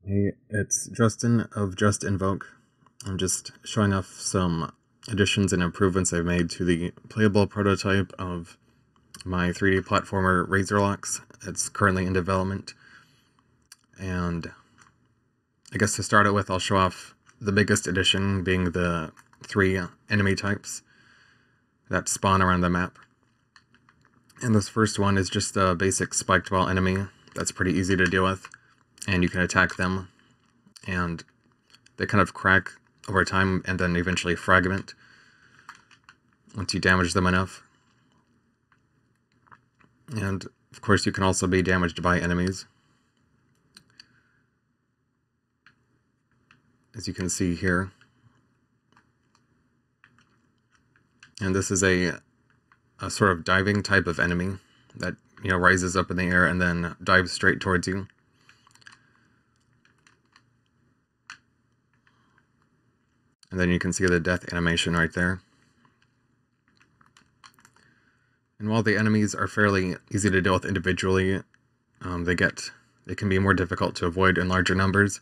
Hey, it's Justin of Just Invoke. I'm just showing off some additions and improvements I've made to the playable prototype of my 3D platformer Razorlocks. It's currently in development, and I guess to start it with, I'll show off the biggest addition being the 3 enemy types that spawn around the map. And this first one is just a basic spiked ball enemy that's pretty easy to deal with, and you can attack them, and they kind of crack over time and then eventually fragment once you damage them enough. And of course you can also be damaged by enemies, as you can see here. And this is a sort of diving type of enemy that, rises up in the air and then dives straight towards you. And then you can see the death animation right there. And while the enemies are fairly easy to deal with individually, they can be more difficult to avoid in larger numbers.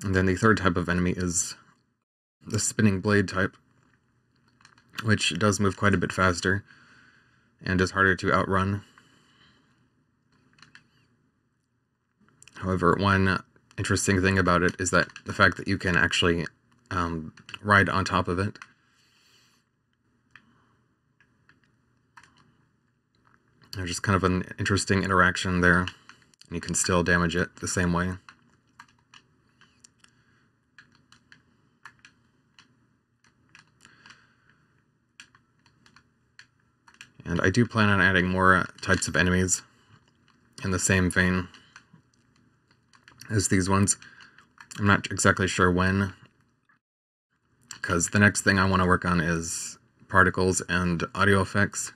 And then the third type of enemy is the spinning blade type, which does move quite a bit faster and is harder to outrun. However, one interesting thing about it is that the fact that you can actually ride on top of it. There's just kind of an interesting interaction there, and you can still damage it the same way. And I do plan on adding more types of enemies in the same vein as these ones. I'm not exactly sure when, because the next thing I want to work on is particles and audio effects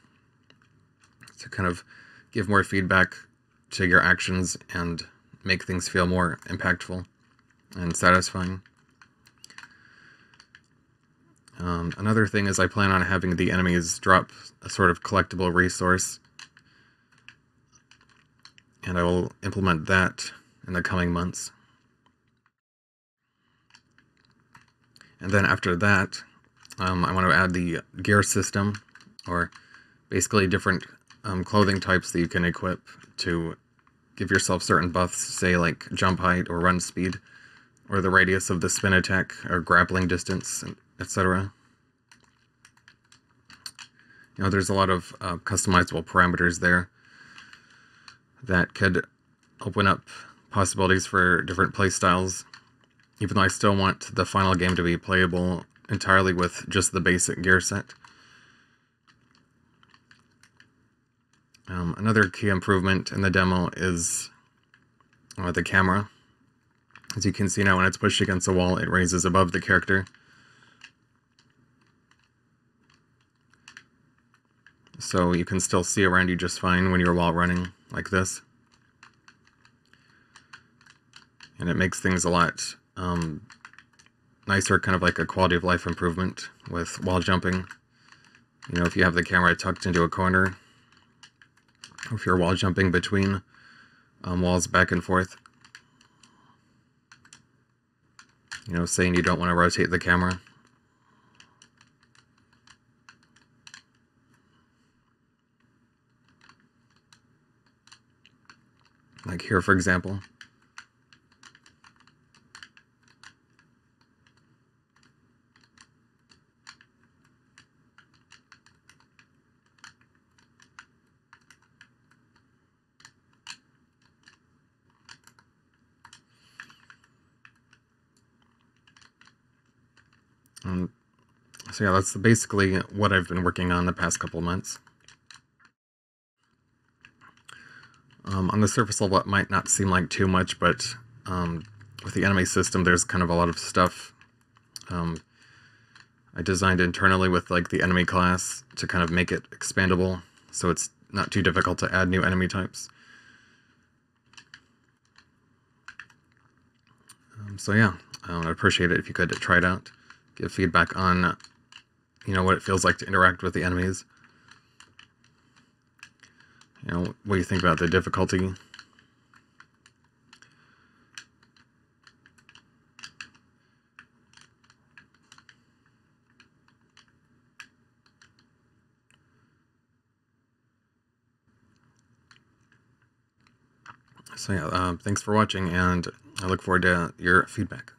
to kind of give more feedback to your actions and make things feel more impactful and satisfying. Another thing is I plan on having the enemies drop a sort of collectible resource, and I will implement that in the coming months. And then after that, I want to add the gear system, or basically different clothing types that you can equip to give yourself certain buffs, say like jump height or run speed, or the radius of the spin attack, or grappling distance, etc. There's a lot of customizable parameters there that could open up possibilities for different playstyles, even though I still want the final game to be playable entirely with just the basic gear set. Another key improvement in the demo is the camera. As you can see now, when it's pushed against a wall, it raises above the character. So you can still see around you just fine when you're while running like this. And it makes things a lot nicer, kind of like a quality of life improvement with wall jumping. If you have the camera tucked into a corner, or if you're wall jumping between walls back and forth. Saying you don't want to rotate the camera. Like here, for example. So yeah, that's basically what I've been working on the past couple months. On the surface level, it might not seem like too much, but with the enemy system, there's kind of a lot of stuff I designed internally with like the enemy class to kind of make it expandable, so it's not too difficult to add new enemy types. So yeah, I'd appreciate it if you could try it out. Give feedback on, what it feels like to interact with the enemies. What do you think about the difficulty? So yeah, thanks for watching, and I look forward to your feedback.